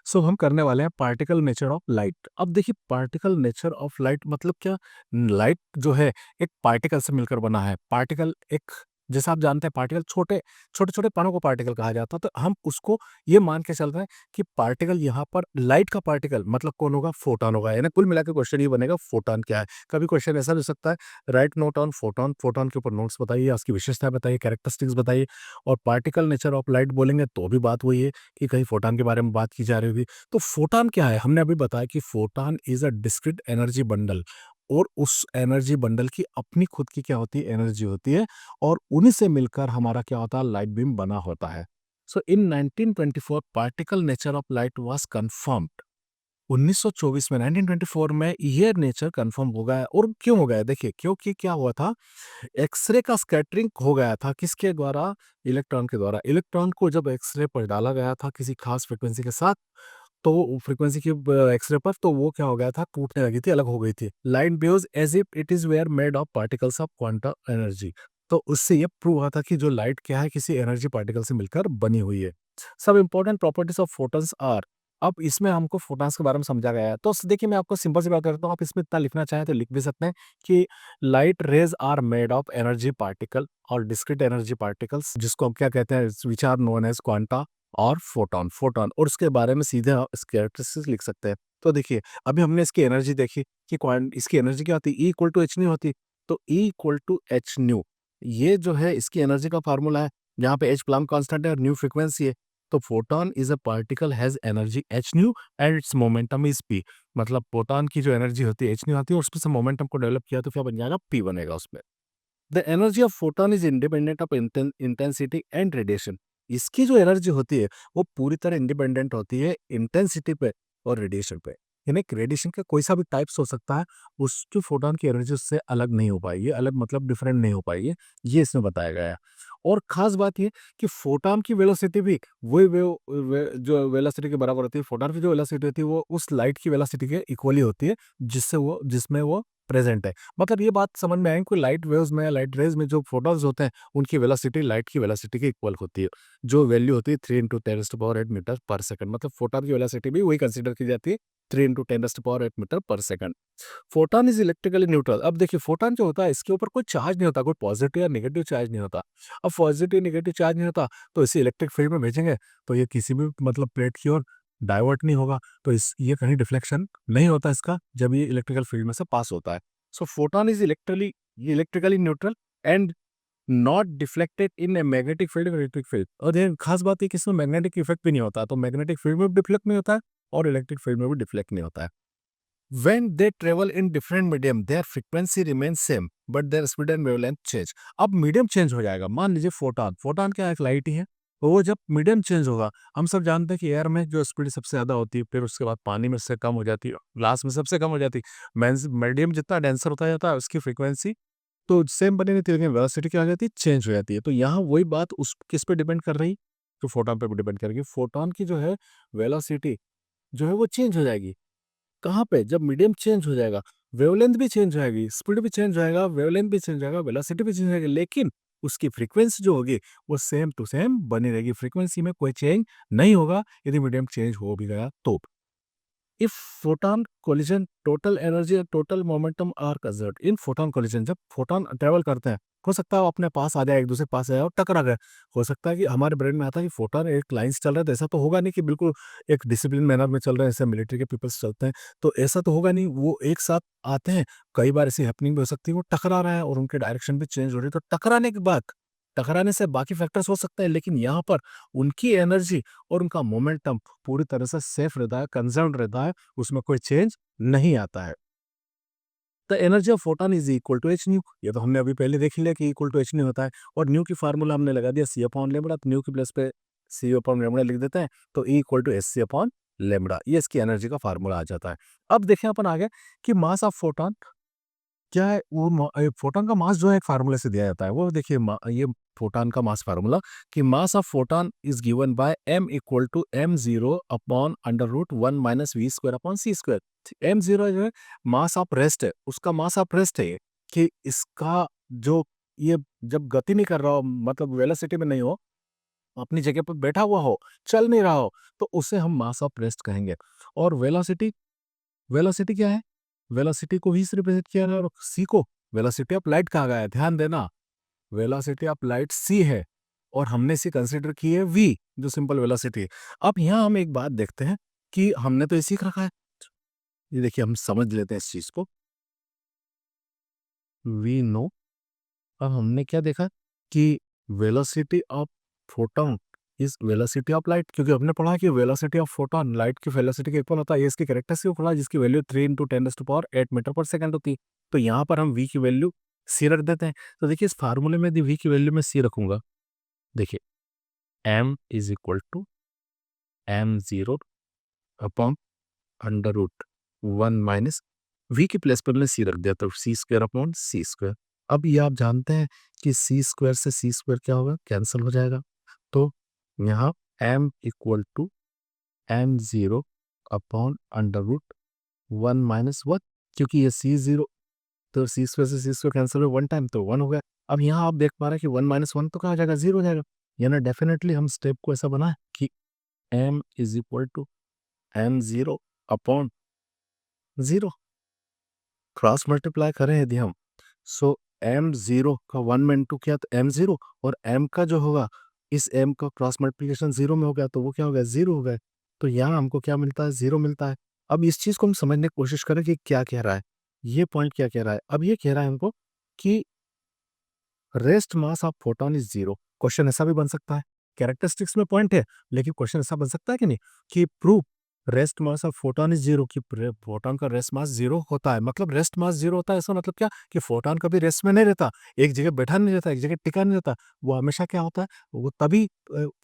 सो हम करने वाले हैं पार्टिकल नेचर ऑफ लाइट। अब देखिए पार्टिकल नेचर ऑफ लाइट मतलब क्या। लाइट जो है एक पार्टिकल से मिलकर बना है। पार्टिकल एक, जैसा आप जानते हैं, पार्टिकल छोटे छोटे छोटे कणों को पार्टिकल कहा जाता है। तो हम उसको ये मान के चल रहे हैं कि पार्टिकल यहाँ पर लाइट का पार्टिकल मतलब कौन होगा, फोटॉन होगा। यानी कुल मिलाकर क्वेश्चन ये बनेगा फोटॉन क्या है। कभी क्वेश्चन ऐसा भी हो सकता है, right note on photon, photon के ऊपर नोट्स बताइए, उसकी विशेषताएं बताइए, कैरेक्टरिस्टिक्स बताइए। और पार्टिकल नेचर ऑफ लाइट बोलेंगे तो भी बात वही है कि कहीं फोटॉन के बारे में बात की जा रही होगी। तो फोटॉन क्या है, हमने अभी बताया कि photon is a discrete energy bundle. और उस एनर्जी बंडल की अपनी खुद की क्या होती है, एनर्जी होती है। और उन्हीं से मिलकर हमारा क्या होता है, लाइट बीम बना होता है। सो इन 1924 particle nature of light was confirmed. 1924 में, 1924 में ये नेचर कंफर्म हो गया है। और क्यों हो गया है, देखिए क्योंकि क्या हुआ था, एक्सरे का स्कैटरिंग हो गया था किसके द्वारा, इलेक्ट्रॉन के द्वारा। इलेक्ट्रॉन को जब एक्सरे पर डाला गया था किसी खास फ्रीक्वेंसी के साथ, तो फ्रीक्वेंसी की एक्सरे पर, तो वो क्या हो गया था, टूटने लगी थी, अलग हो गई थी। Light behaves as if it is were made of particles of quantum energy. तो उससे ये प्रूव हुआ था कि जो लाइट क्या है, किसी एनर्जी पार्टिकल से मिलकर बनी हुई है। सब important properties of photons are. अब इसमें हमको फोटॉन्स के बारे में समझा गया है। तो देखिए मैं आपको सिंपल सी बात करता हूँ, आप इसमें इतना लिखना चाहें तो लिख भी सकते हैं कि light rays are made of energy particle और डिस्क्रीट एनर्जी पार्टिकल्स, जिसको हम क्या कहते हैं, which are known as quanta और फोटॉन। फोटॉन और उसके बारे में सीधे आप इसके कैरेक्टरिस्टिक्स लिख सकते हैं। तो देखिए अभी हमने इसकी एनर्जी देखी कि इसकी एनर्जी क्या होती है, E equal to H nu होती। तो E equal to H nu, ये जो है इसकी एनर्जी का फार्मूला है, जहाँ पे एच प्लांक कांस्टेंट है और न्यू फ्रीक्वेंसी है। तो photon is a particle has energy H new and it's momentum is P. मतलब फोटॉन की जो एनर्जी होती है एच न्यू आती है, और उसमें से मोमेंटम को डेवलप किया तो क्या बन जाएगा, पी बनेगा उसमें। The energy of photon is independent of intensity and radiation. इसकी जो एनर्जी होती है वो पूरी तरह इंडिपेंडेंट होती है इंटेंसिटी पे और रेडिएशन पे। यानी रेडिएशन का कोई सा भी टाइप्स हो सकता है, उसकी फोटॉन की एनर्जी उससे अलग नहीं हो पाएगी, अलग मतलब डिफरेंट नहीं हो पाएगी। ये इसमें बताया गया है। और खास बात ये कि फोटॉन की वेलोसिटी भी वही जो वेलोसिटी के बराबर होती है। फोटॉन की जो वेलोसिटी होती है वो उस लाइट की वेलोसिटी के इक्वली होती है, जिसमें वो प्रेजेंट है। मतलब ये बात समझ में आई कि लाइट वेव्स में, लाइट रेज में जो फोटॉन्स होते हैं उनकी वेलोसिटी लाइट की वेलोसिटी के इक्वल होती है। जो वैल्यू होती है 3 × 10⁸ मीटर पर सेकंड। मतलब फोटॉन की वेलोसिटी भी वही कंसीडर की जाती है, 3 × 10⁸ मीटर पर second. Photon is electrically neutral. अब देखिए फोटॉन जो होता है इसके ऊपर कोई चार्ज नहीं होता, कोई पॉजिटिव या नेगेटिव चार्ज नहीं होता। अब पॉजिटिव नेगेटिव चार्ज नहीं होता तो इसे इलेक्ट्रिक फील्ड में भेजेंगे तो ये किसी भी मतलब प्लेट की ओर डाइवर्ट नहीं होगा। तो इस ये कहीं डिफ्लेक्शन नहीं होता इसका, जब ये इलेक्ट्रिकल फील्ड में से पास होता है। So photon is electrically neutral and not deflected in a magnetic field or electric field। और ये खास बात है कि इसमें मैग्नेटिक इफेक्ट भी नहीं होता, तो मैग्नेटिक फील्ड में भी डिफ्लेक्ट नहीं होता है और इलेक्ट्रिक फील्ड में भी डिफ्लेक्ट नहीं होता है। When they travel in different medium, their frequency remains same, but their speed and wavelength change। अब मीडियम चेंज हो जाएगा। मान लीजिए फोटॉन, फोटॉन क्या है, एक लाइट ही है। तो वो जब मीडियम चेंज होगा, हम सब जानते हैं कि एयर में जो स्पीड सबसे ज़्यादा होती है, फिर उसके बाद पानी में से कम हो जाती है, लास्ट में सबसे कम हो जाती है। मीडियम जितना डेंसर होता जाता है उसकी फ्रीक्वेंसी तो सेम बनी रहती है, लेकिन वेलोसिटी क्या हो जाती है, चेंज हो जाती है। तो यहाँ वही बात उस किस पे डिपेंड कर रही, तो फोटॉन पे भी डिपेंड करेगी। फोटॉन की जो है वेलोसिटी जो है वो चेंज हो जाएगी। कहाँ पे? जब मीडियम चेंज हो जाएगा, वेवलेंथ भी चेंज हो जाएगी, स्पीड भी चेंज हो जाएगा, वेवलेंथ भी चेंज हो जाएगा, वेलोसिटी भी चेंज हो जाएगी, लेकिन उसकी फ्रीक्वेंसी जो होगी वो सेम टू सेम बनी रहेगी। फ्रीक्वेंसी में कोई चेंज नहीं होगा यदि मीडियम चेंज हो भी गया तो। If photon collision total energy और total momentum are conserved in photon collision. जब फोटॉन ट्रेवल करते हैं, हो सकता है वो अपने पास आ जाए, एक दूसरे के पास आ जाए और टकरा गए। हो सकता है कि हमारे ब्रेन में आता है कि फोटॉन एक लाइन से चल रहा है, तो ऐसा तो होगा नहीं कि बिल्कुल एक डिसिप्लिन मैनर में चल रहे हैं जैसे मिलिट्री के पीपल्स चलते हैं। तो ऐसा तो होगा नहीं, वो एक साथ आते हैं। कई बार ऐसी हैपनिंग भी हो सकती है वो टकरा रहा है और उनके डायरेक्शन भी चेंज हो रही है। तो टकराने के बाद, टकराने से बाकी फैक्टर्स हो सकते हैं, लेकिन यहाँ पर उनकी एनर्जी और उनका मोमेंटम पूरी तरह से सेफ रहता है, कंजर्व रहता है, उसमें कोई चेंज नहीं आता है। The energy of photon is equal to H nu. ये तो हमने अभी पहले देख ही लिया कि इक्वल टू एच न्यू होता है। और न्यू की फार्मूला हमने लगा दिया सी अपॉन लेमड़ा, तो न्यू की प्लेस पे सी अपॉन लेमड़ा लिख देते हैं, तो E equal to S C upon lambda, ये इसकी एनर्जी का फार्मूला आ जाता है। अब देखें अपन आगे कि मास ऑफ फोटॉन क्या है, वो फोटॉन का मास जो है एक फार्मूले से दिया जाता है। वो देखिए ये फोटॉन का मास फार्मूला कि mass of photon is given by m equal to m0 upon under root 1 minus V square upon C square. m0 जो है मास ऑफ रेस्ट है, उसका मास ऑफ रेस्ट है ये, कि इसका जो ये जब गति नहीं कर रहा हो, मतलब वेलोसिटी में नहीं हो, अपनी जगह पर बैठा हुआ हो, चल नहीं रहा हो, तो उसे हम मास ऑफ रेस्ट कहेंगे। और वेलोसिटी, वेलोसिटी क्या है? वेलोसिटी को v से रिप्रेजेंट किया गया और c को वेलोसिटी ऑफ लाइट कहा गया है। ध्यान देना, वेलोसिटी ऑफ लाइट c है और हमने इसे कंसीडर की है v, जो सिंपल वेलोसिटी है। अब यहाँ हम एक बात देखते हैं कि हमने तो ये सीख रखा है। ये देखिए, हम समझ लेते हैं इस चीज को। वी नो, अब हमने क्या देखा कि velocity of photon is velocity of light, क्योंकि हमने पढ़ा कि वेलोसिटी ऑफ फोटॉन लाइट की वेलोसिटी के इक्वल होता है। ये इसकी कैरेक्टरिस्टिक पढ़ा, जिसकी वैल्यू 3 × 10⁸ मीटर पर सेकंड होती है। तो यहाँ पर हम v की वैल्यू c रख देते हैं। तो देखिए, इस फार्मूले में यदि v की वैल्यू मैं c रखूंगा, देखिए m is equal to m0 upon under root 1 minus v की प्लेस पर मैंने c रख दिया, तो C square upon C square. अब ये आप जानते हैं कि सी स्क्वायर से सी स्क्वायर क्या होगा, कैंसिल हो जाएगा। तो यहाँ m equal to m0 upon under root 1 minus 1, क्योंकि ये c0, तो सी स्क्वायर से सी स्क्वायर कैंसिल हो 1 टाइम, तो 1 हो गया। अब यहाँ आप देख पा रहे हैं कि 1 माइनस 1 तो कहा जाएगा, 0 हो जाएगा। यानी डेफिनेटली हम स्टेप को ऐसा बनाए कि m is equal to m0 upon 0, cross multiply करें यदि हम, सो m0 का 1 में इंटू किया तो m0, और m का जो होगा, इस m का क्रॉस मल्टीप्लिकेशन 0 में हो गया, तो वो क्या हो गया, 0 हो गया। तो यहाँ हमको क्या मिलता है, 0 मिलता है। अब इस चीज को हम समझने की कोशिश करें कि क्या कह रहा है, ये पॉइंट क्या कह रहा है। अब ये कह रहा है हमको कि rest mass of photon is 0। Question ऐसा भी बन सकता है, कैरेक्टरिस्टिक्स में पॉइंट है, लेकिन क्वेश्चन ऐसा बन सकता है कि नहीं, कि prove rest mass of photon is 0, कि फोटोन का रेस्ट मास 0 होता है। मतलब रेस्ट मास 0 होता है, ऐसा मतलब क्या, कि फोटोन कभी रेस्ट में नहीं रहता, एक जगह बैठा नहीं रहता, एक जगह टिका नहीं रहता। वो हमेशा क्या होता है, वो तभी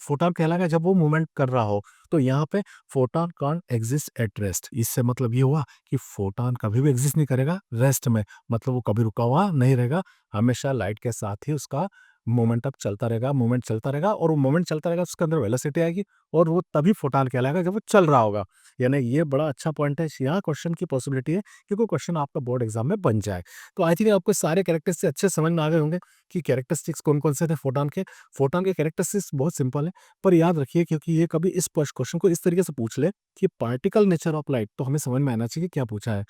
फोटोन कहलाएगा जब वो मूवमेंट कर रहा हो। तो यहाँ पे photon can't exist at rest, इससे मतलब ये हुआ कि फोटोन कभी भी एग्जिस्ट नहीं करेगा रेस्ट में, मतलब वो कभी रुका हुआ नहीं रहेगा, हमेशा लाइट के साथ ही उसका मोमेंटम चलता रहेगा, मूवमेंट चलता रहेगा, और वो मोमेंट चलता रहेगा, उसके अंदर वेलोसिटी आएगी, और वो तभी फोटॉन कहलाएगा जब वो चल रहा होगा। यानी ये बड़ा अच्छा पॉइंट है, यहाँ क्वेश्चन की पॉसिबिलिटी है कि कोई क्वेश्चन आपका बोर्ड एग्जाम में बन जाए। तो आई थिंक आपको सारे कैरेक्टर्स से अच्छे समझ में आ गए होंगे कि कैरेक्टरिस्टिक्स कौन कौन से थे फोटॉन के। फोटॉन के कैरेक्टरिस्टिक्स बहुत सिंपल है, पर याद रखिए, क्योंकि ये कभी इस क्वेश्चन को इस तरीके से पूछ ले कि पार्टिकल नेचर ऑफ लाइट, तो हमें समझ में आना चाहिए क्या पूछा है।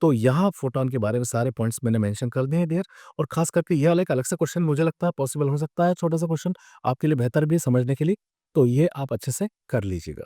तो यहाँ फोटॉन के बारे में सारे पॉइंट्स मैंने मेंशन कर दिए हैं डियर, और खास करके ये वाला एक अलग सा क्वेश्चन मुझे लगता है पॉसिबल हो सकता है, छोटा सा क्वेश्चन आपके लिए बेहतर भी है समझने के लिए, तो ये आप अच्छे से कर लीजिएगा।